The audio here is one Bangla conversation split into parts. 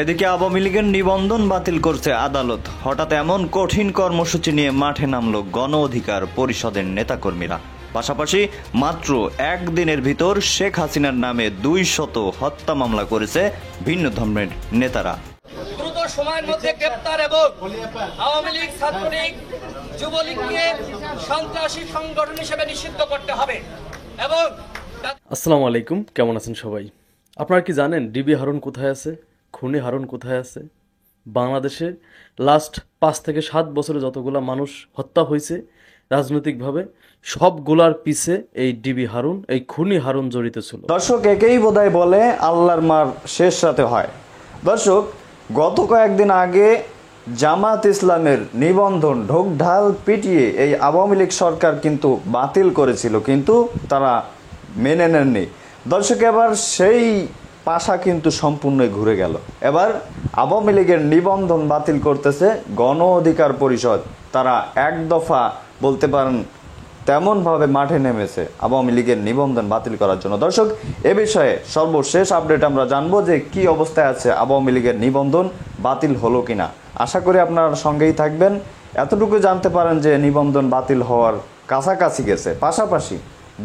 এদিকে আওয়ামী লীগের নিবন্ধন বাতিল করছে আদালত। হঠাৎ এমন কঠিন কর্মসূচি নিয়ে মাঠে নামল গণ অধিকার পরিষদের নেতাকর্মীরা। পাশাপাশি মাত্র একদিনের ভিতর শেখ হাসিনার নামে 200 হত্যা মামলা করেছে ভিন্ন ধর্মের নেতারা। দ্রুত সময়ের মধ্যে গ্রেপ্তার এবং আওয়ামী লীগ, ছাত্রলীগ, যুবলীগকে সন্ত্রাসী সংগঠন হিসেবে নিষিদ্ধ করতে হবে। এবং আসসালামু আলাইকুম, কেমন আছেন সবাই? আপনারা কি জানেন ডিবি হারুন কোথায় আছে? খুনি হারুন কোথায় আছে? বাংলাদেশে লাস্ট 5 থেকে 7 বছরে যতগুলা মানুষ হত্যা হয়েছে রাজনৈতিকভাবে, সবগুলার পিছে এই ডিবি হারুন, এই খুনি হারুন জড়িত ছিল। দর্শক, একেই বোধহয় বলে আল্লাহর মার শেষ রাতে হয়। দর্শক, গত কয়েকদিন আগে জামাত ইসলামের নিবন্ধন ঢোকঢাল পিটিয়ে এই আওয়ামী লীগ সরকার কিন্তু বাতিল করেছিল, কিন্তু তারা মেনে নেননি। দর্শক, এবার সেই পাশা কিন্তু সম্পূর্ণই ঘুরে গেল। এবার আওয়ামী লীগের নিবন্ধন বাতিল করতেছে গণ অধিকার পরিষদ। তারা এক দফা বলতে পারেন তেমনভাবে মাঠে নেমেছে আওয়ামী লীগের নিবন্ধন বাতিল করার জন্য। দর্শক, এ বিষয়ে সর্বশেষ আপডেট আমরা জানবো যে কি অবস্থায় আছে আওয়ামী লীগের নিবন্ধন বাতিল হলো কিনা। আশা করি আপনারা সঙ্গেই থাকবেন। এতটুকু জানতে পারেন যে নিবন্ধন বাতিল হওয়ার কাছাকাছি গেছে। পাশাপাশি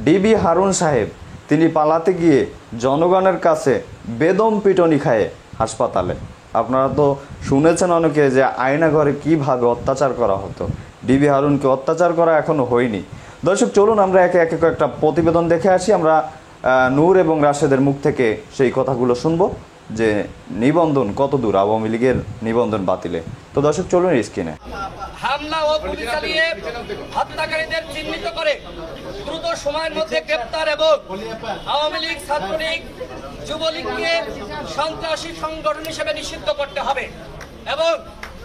ডিবি হারুন সাহেব তিনি পালাতে গিয়ে জনগণের কাছে বেদম পিটনি খায় হাসপাতালে। আপনারা তো শুনেছেন অনেকে যে আয়নাঘরে কীভাবে অত্যাচার করা হতো। ডিবি হারুনকে অত্যাচার করা এখনও হয়নি। দর্শক, চলুন আমরা একে একে কয়েকটা প্রতিবেদন দেখে আসি। আমরা নূর এবং রাশেদের মুখ থেকে সেই কথাগুলো শুনবো যে নিবন্ধন কত দূর আওয়ামী লীগের নিবন্ধন বাতিলে। তো দর্শক, চলুন স্ক্রিনে। হামলা ও গুলি চালিয়ে হত্যাকারীদের চিহ্নিত করে দ্রুত সময়ের মধ্যে গ্রেপ্তার এবং আওয়ামী লীগ, ছাত্রলীগ, যুবলীগকে সন্ত্রাসী সংগঠন হিসেবে নিষিদ্ধ করতে হবে এবং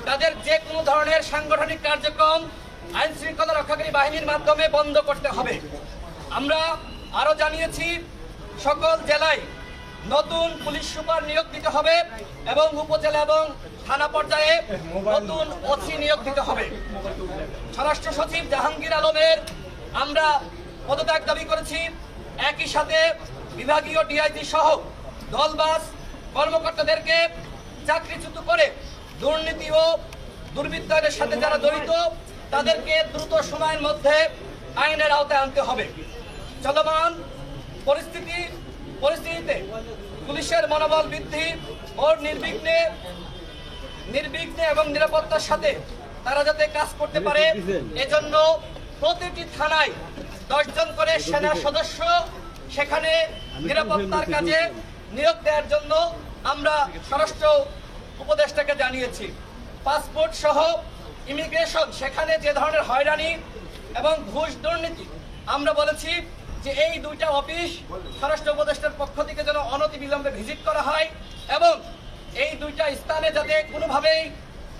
তাদের যে কোনো ধরনের সাংগঠনিক কার্যক্রম আইন শৃঙ্খলা রক্ষাকারী বাহিনীর মাধ্যমে বন্ধ করতে হবে। আমরা আরো জানিয়েছি সকল জেলায় নতুন পুলিশ সুপার নিয়োগ দিতে হবে এবং উপজেলা এবং থানা পর্যায়ে নতুন ওসি নিয়োগ দিতে হবে। স্বরাষ্ট্র সচিব জাহাঙ্গীর আলমের আমরা পদত্যাগ দাবি করেছি। একই সাথে বিভাগীয় ডিআইজি সহ দলবাস কর্মকর্তাদেরকে চাকরিচ্যুত করে দুর্নীতি ও দুর্বৃত্তায়নের সাথে যারা জড়িত তাদেরকে দ্রুত সময়ের মধ্যে আইনের আওতায় আনতে হবে। চলমান পরিস্থিতিতে পুলিশের মনোবল বৃদ্ধি ও নির্বিঘ্নে এবং নিরাপত্তার সাথে তারা যাতে কাজ করতে পারে, এজন্য প্রতিটি থানায় 10 জন করে সেনা সদস্য সেখানে নিরাপত্তার কাজে নিয়োগ দেওয়ার জন্য আমরা স্বরাষ্ট্র উপদেষ্টাকে জানিয়েছি। পাসপোর্ট সহ ইমিগ্রেশন সেখানে যে ধরনের হয়রানি এবং ঘুষ দুর্নীতি, আমরা বলেছি যে এই দুইটা অফিস স্বরাষ্ট্র উপদেষ্টার পক্ষ থেকে যেন অনতিবিলম্বে ভিজিট করা হয় এবং এই দুইটা স্থানে যাতে কোনোভাবেই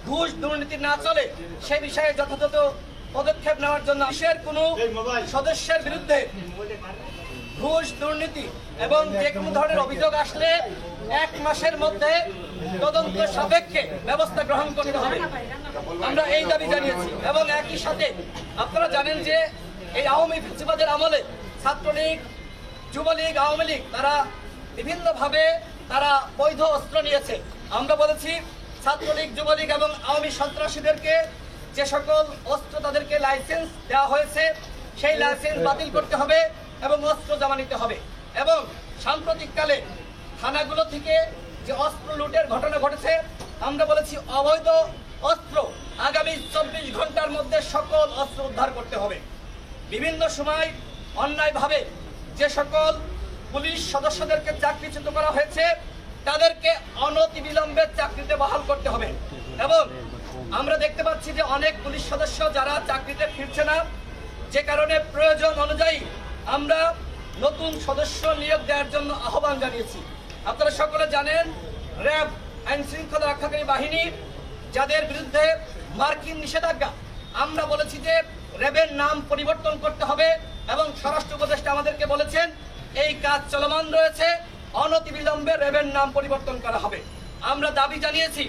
ঘুষ দুর্নীতি না চলে সে বিষয়ে যথাযথ পদক্ষেপ নেওয়ার জন্য দেশের কোনো সদস্যের বিরুদ্ধে ঘুষ দুর্নীতি এবং যে কোনো ধরনের অভিযোগ আসলে 1 মাসের মধ্যে তদন্ত সাপেক্ষে ব্যবস্থা গ্রহণ করতে হবে, আমরা এই দাবি জানিয়েছি। এবং একই সাথে আপনারা জানেন যে এই আওয়ামী ফ্যাসিবাদের আমলে ছাত্রলীগ, যুবলীগ, আওয়ামী লীগ তারা বিভিন্নভাবে তারা বৈধ অস্ত্র নিয়েছে। আমরা বলেছি ছাত্রলীগ, যুবলীগ এবং আওয়ামী সন্ত্রাসীদেরকে যে সকল অস্ত্র তাদেরকে লাইসেন্স দেওয়া হয়েছে সেই লাইসেন্স বাতিল করতে হবে এবং অস্ত্র জমা নিতে হবে। এবং সাম্প্রতিককালে থানাগুলো থেকে যে অস্ত্র লুটের ঘটনা ঘটেছে, আমরা বলেছি অবৈধ অস্ত্র আগামী 24 ঘন্টার মধ্যে সকল অস্ত্র উদ্ধার করতে হবে। বিভিন্ন সময় অন্যায়ভাবে যে সকল পুলিশ সদস্যদেরকে চাকরিচ্যুত করা হয়েছে তাদেরকে অনতিবিলম্বে চাকরিতে বহাল করতে হবে। এবং আমরা দেখতে পাচ্ছি যে অনেক পুলিশ সদস্য যারা চাকরিতে ফিরছে না, যে কারণে প্রয়োজন অনুযায়ী আমরা নতুন সদস্য নিয়োগ দেওয়ার জন্য আহ্বান জানিয়েছি। আপনারা সকলে জানেন র্যাব আইন শৃঙ্খলা রক্ষাকারী বাহিনী যাদের বিরুদ্ধে মার্কিন নিষেধাজ্ঞা, আমরা বলেছি যে র্যাবের নাম পরিবর্তন করতে হবে এবং স্বরাষ্ট্র উপদেষ্টা আমাদেরকে বলেছেন এই কাজ চলমান রয়েছে, অনতিবিলম্বে র্যাবের নাম পরিবর্তন করা হবে। আমরা দাবি জানিয়েছি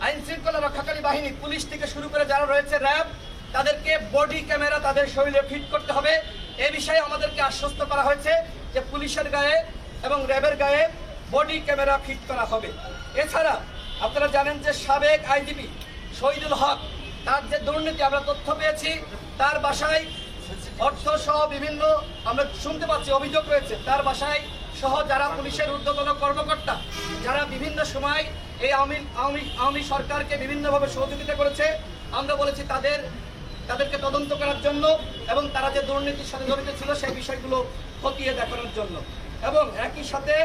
আইন শৃঙ্খলা রক্ষাকারী বাহিনী পুলিশ থেকে শুরু করে যারা রয়েছে র্যাব, তাদেরকে বডি ক্যামেরা তাদের শরীরে ফিট করতে হবে। এ বিষয়ে আমাদেরকে আশ্বস্ত করা হয়েছে যে পুলিশের গায়ে এবং র্যাবের গায়ে বডি ক্যামেরা ফিট করা হবে। এছাড়া আপনারা জানেন যে সাবেক আইজিপি শহীদুল হক, তার যে দুর্নীতি আমরা তথ্য পেয়েছি, তার বাসায় অর্থ সহ বিভিন্ন আমরা শুনতে পাচ্ছি অভিযোগ রয়েছে, তার বাসায় সহ যারা পুলিশের ঊর্ধ্বতন কর্মকর্তা যারা বিভিন্ন সময় এই আওয়ামী সরকারকে বিভিন্নভাবে সহযোগিতা করেছে, আমরা বলেছি তাদেরকে তদন্ত করার জন্য এবং তারা যে দুর্নীতির সাথে জড়িত ছিল সেই বিষয়গুলো খতিয়ে দেখানোর জন্য। এবং একই সাথে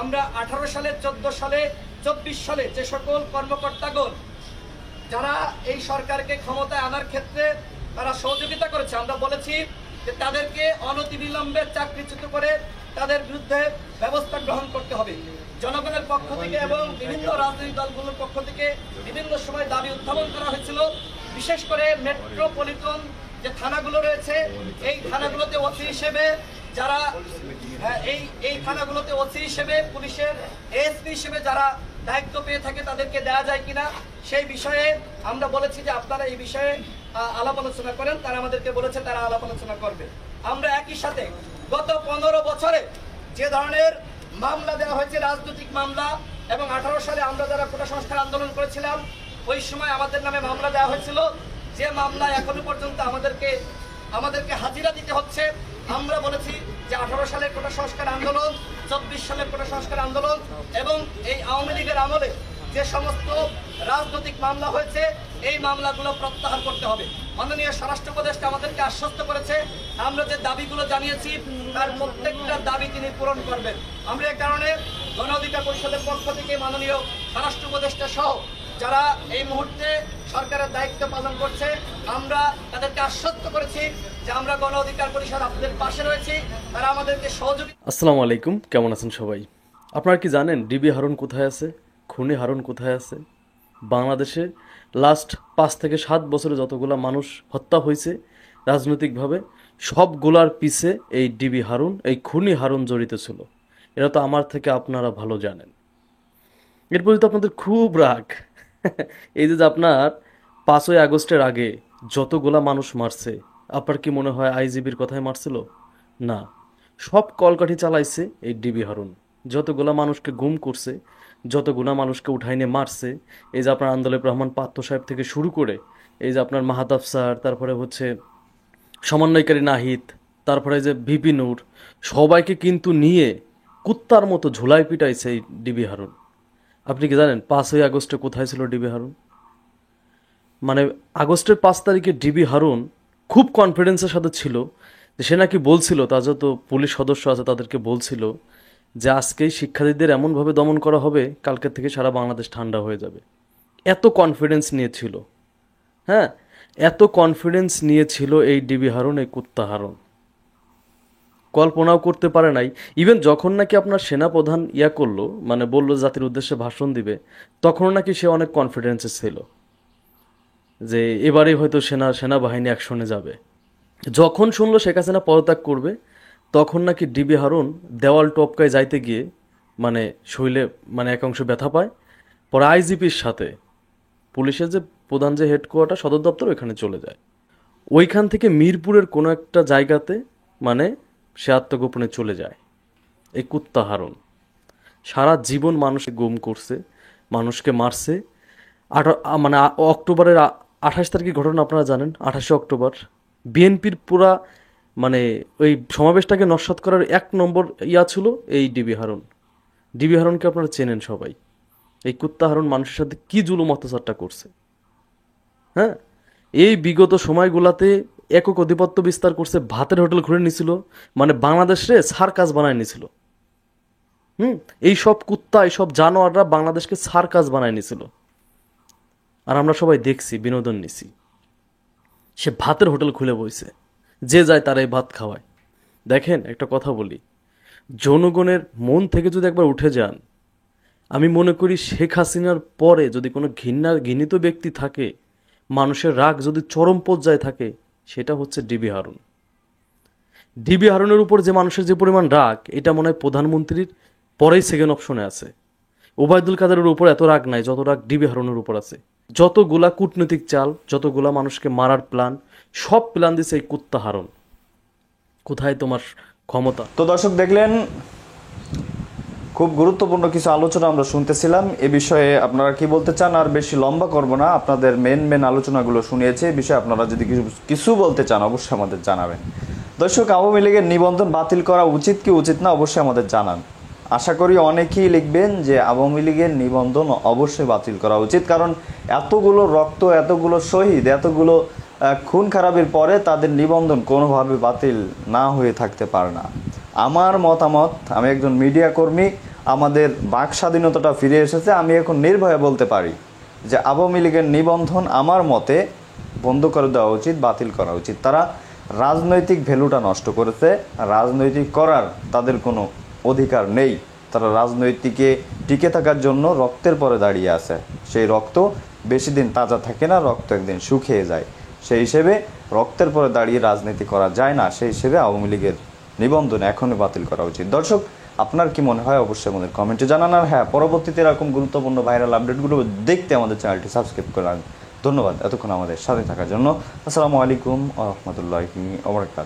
আমরা 18 সালে, 14 সালে, 24 সালে যে সকল কর্মকর্তাগণ যারা এই সরকারকে ক্ষমতায় আনার ক্ষেত্রে তারা সহযোগিতা করেছে, আমরা বলেছি যে তাদেরকে অনতিবিলম্বে চাকরিচ্যুত করে তাদের বিরুদ্ধে ব্যবস্থা গ্রহণ করতে হবে। জনগণের পক্ষ থেকে এবং বিভিন্ন রাজনৈতিক দলগুলোর পক্ষ থেকে বিভিন্ন সময় দাবি উত্থাপন করা হয়েছিল। বিশেষ করে মেট্রোপলিটন যে থানাগুলো রয়েছে, এই থানাগুলোতে ওসি হিসেবে যারা এই থানাগুলোতে ওসি হিসেবে, পুলিশের এসপি হিসেবে যারা দায়িত্ব পেয়ে থাকে তাদেরকে দেওয়া যায় কিনা সেই বিষয়ে আমরা বলেছি যে আপনারা এই বিষয়ে আলাপ আলোচনা করেন। তারা আমাদেরকে বলেছে তারা আলাপ আলোচনা করবে। আমরা একই সাথে গত 15 বছরে যে ধরনের মামলা দেওয়া হয়েছে, রাজনৈতিক মামলা, এবং 18 সালে আমরা যারা কোটা সংস্কার আন্দোলন করেছিলাম ওই সময় আমাদের নামে মামলা দেওয়া হয়েছিল, যে মামলা এখনো পর্যন্ত আমাদেরকে হাজিরা দিতে হচ্ছে। আমরা বলেছি যে 18 সালের কোটা সংস্কার আন্দোলন, 24 সালের কোটা সংস্কার আন্দোলন এবং এই আওয়ামী লীগের আমলে যে সমস্ত রাজনৈতিক মামলা হয়েছে এই মামলাগুলো প্রত্যাহার করতে হবে। মাননীয় স্বরাষ্ট্র উপদেষ্টা আমাদেরকে আশ্বস্ত করেছে, আমরা যে দাবিগুলো জানিয়েছি তার প্রত্যেকটা দাবি তিনি পূরণ করবেন। আমরা এই কারণে গণ অধিকার পরিষদের পক্ষ থেকে মাননীয় স্বরাষ্ট্র উপদেষ্টা সহ যারা এই মুহূর্তে সরকারের দায়িত্ব পালন করছে, আমরা তাদেরকে আশ্বস্ত করেছি যে আমরা গণ অধিকার পরিষদ আপনাদের পাশে রয়েছি, তারা আমাদেরকে সহযোগিতা। আসসালামু আলাইকুম, কেমন আছেন সবাই? আপনারা কি জানেন ডিবি হারুন কোথায় আছে? খুনি হারুন কোথায় আছে? বাংলাদেশে লাস্ট 5 থেকে 7 বছরে যতগুলা মানুষ হত্যা হয়েছে রাজনৈতিকভাবে, সবগুলার পিছে এই ডিবি হারুন, এই খুনি হারুন জড়িত ছিল। এটা তো আমার থেকে আপনারা ভালো জানেন। এরপর তো আপনাদের খুব রাগ এই যে আপনার 5ই আগস্টের আগে যতগুলা মানুষ মারছে, আপনার কি মনে হয় আইজিবির কথায় মারছিল? না, সব কলকাঠি চালাইছে এই ডিবি হারুন। যতগুলা মানুষকে গুম করছে, যতগুলা মানুষকে উঠাই নিয়ে মারছে, এই যে আপনার আন্দোলন রহমান পাত্র সাহেব থেকে শুরু করে এই যে আপনার মাহাতাব স্যার, তারপরে হচ্ছে সমন্বয়কারী নাহিদ, তারপরে যে ভিপি নূর, সবাইকে কিন্তু নিয়ে কুত্তার মতো ঝুলাই পিটাইছে এই ডিবি হারুন। আপনি কি জানেন 5ই আগস্টে কোথায় ছিল ডিবি হারুন? মানে আগস্টের 5 তারিখে ডিবি হারুন খুব কনফিডেন্সের সাথে ছিল যে সে নাকি বলছিল, তার যত পুলিশ সদস্য আছে তাদেরকে বলছিল যে আজকেই শিক্ষার্থীদের এমনভাবে দমন করা হবে, কালকের থেকে সারা বাংলাদেশ ঠান্ডা হয়ে যাবে। এত কনফিডেন্স নিয়েছিল, হ্যাঁ, এত কনফিডেন্স নিয়েছিল এই ডিবি হারুন, এই কুত্তা হারুন। কল্পনাও করতে পারে নাই। ইভেন যখন নাকি আপনার সেনাপ্রধান করলো, মানে বললো জাতির উদ্দেশ্যে ভাষণ দিবে, তখন নাকি সে অনেক কনফিডেন্সে ছিল যে এবারেই হয়তো সেনাবাহিনী অ্যাকশনে যাবে। যখন শুনলো শেখ হাসিনা পদত্যাগ করবে, তখন নাকি ডিবি হারুন দেওয়াল টপকায় যাইতে গিয়ে মানে শৈলে মানে এক অংশ ব্যথা পায়। পরে আইজিপির সাথে পুলিশের যে প্রধান যে হেডকোয়ার্টার সদর দপ্তর ওইখানে চলে যায়। ওইখান থেকে মিরপুরের কোনো একটা জায়গাতে মানে সে আত্মগোপনে চলে যায়। এই কুত্তা হারুন সারা জীবন মানুষকে গুম করছে, মানুষকে মারছে। মানে অক্টোবরের 28 তারিখের ঘটনা আপনারা জানেন। 28শে অক্টোবর বিএনপির পুরা মানে ওই সমাবেশটাকে নস্যাৎ করার 1 নম্বর ছিল এই ডিবি হারুন। ডিবি হারুনকে আপনারা চেনেন সবাই। এই কুত্তা হারুন মানুষের সাথে কি জুলুম অত্যাচারটা করছে, হ্যাঁ। এই বিগত সময়গুলাতে একক আধিপত্য বিস্তার করছে, ভাতের হোটেল খুলে নিছিল, মানে বাংলাদেশে সার্কাস বানায় নিছিল। এই সব কুত্তা, এইসব জানোয়াররা বাংলাদেশকে সার্কাস বানায় নিছিল, আর আমরা সবাই দেখছি, বিনোদন নিছি। সে ভাতের হোটেল খুলে বইছে, যে যায় তারাই ভাত খাওয়ায়। দেখেন একটা কথা বলি, জনগণের মন থেকে যদি একবার উঠে যান, আমি মনে করি শেখ হাসিনার পরে যদি কোনো ঘৃণিত ব্যক্তি থাকে, মানুষের রাগ যদি চরম পর্যায়ে থাকে, সেটা হচ্ছে ডিবি হারুন। ডিবি হারুনের উপর যে মানুষের যে পরিমাণ রাগ, এটা মনে হয় প্রধানমন্ত্রীর পরেই সেকেন্ড অপশনে আছে। ওবায়দুল কাদেরের উপর এত রাগ নাই যত রাগ ডিবি হারুনের উপর আছে। যতগুলা কূটনৈতিক চাল, যতগুলা মানুষকে মারার প্ল্যান, সব প্ল্যান দিছে এই কুত্তা হারুন। কোথায় তোমার ক্ষমতা? তো দর্শক দেখলেন খুব গুরুত্বপূর্ণ কিছু আলোচনা আমরা শুনতেছিলাম। এ বিষয়ে আপনারা কি বলতে চান? আর বেশি লম্বা করব না, আপনাদের মেন আলোচনাগুলো শুনিয়েছে। এ বিষয়ে আপনারা যদি কিছু বলতে চান অবশ্যই আমাদের জানাবেন। দর্শক, আওয়ামী লীগের নিবন্ধন বাতিল করা উচিত কি উচিত না অবশ্যই আমাদের জানান। আশা করি অনেকেই লিখবেন যে আওয়ামী লীগের নিবন্ধন অবশ্যই বাতিল করা উচিত, কারণ এতগুলো রক্ত, এতগুলো শহীদ, এতগুলো খুন খারাপের পরে তাদের নিবন্ধন কোনোভাবে বাতিল না হয়ে থাকতে পারে না। আমার মতামত, আমি একজন মিডিয়া কর্মী, আমাদের বাক স্বাধীনতাটা ফিরে এসেছে। আমি এখন নির্ভয়ে বলতে পারি যে আওয়ামী লীগের নিবন্ধন আমার মতে বন্ধ করে দেওয়া উচিত, বাতিল করা উচিত। তারা রাজনৈতিক ভ্যালুটা নষ্ট করেছে। রাজনৈতিক করার তাদের কোনো অধিকার নেই। তারা রাজনৈতিকে টিকে থাকার জন্য রক্তের পরে দাঁড়িয়ে আছে। সেই রক্ত বেশি দিন তাজা থাকে না, রক্ত একদিন শুকিয়ে যায়। সেই হিসেবে রক্তের পরে দাঁড়িয়ে রাজনীতি করা যায় না। সেই হিসেবে আওয়ামী লীগের নিবন্ধন এখনই বাতিল করা উচিত। দর্শক, আপনার কি মনে হয় অবশ্যই আমাদের কমেন্টে জানান। আর হ্যাঁ, পরবর্তীতে এরকম গুরুত্বপূর্ণ ভাইরাল আপডেটগুলো দেখতে আমাদের চ্যানেলটি সাবস্ক্রাইব করেন। ধন্যবাদ এতক্ষণ আমাদের সাথে থাকার জন্য। আসসালামু আলাইকুম ওয়া রাহমাতুল্লাহি ওয়া বারাকাতুহু।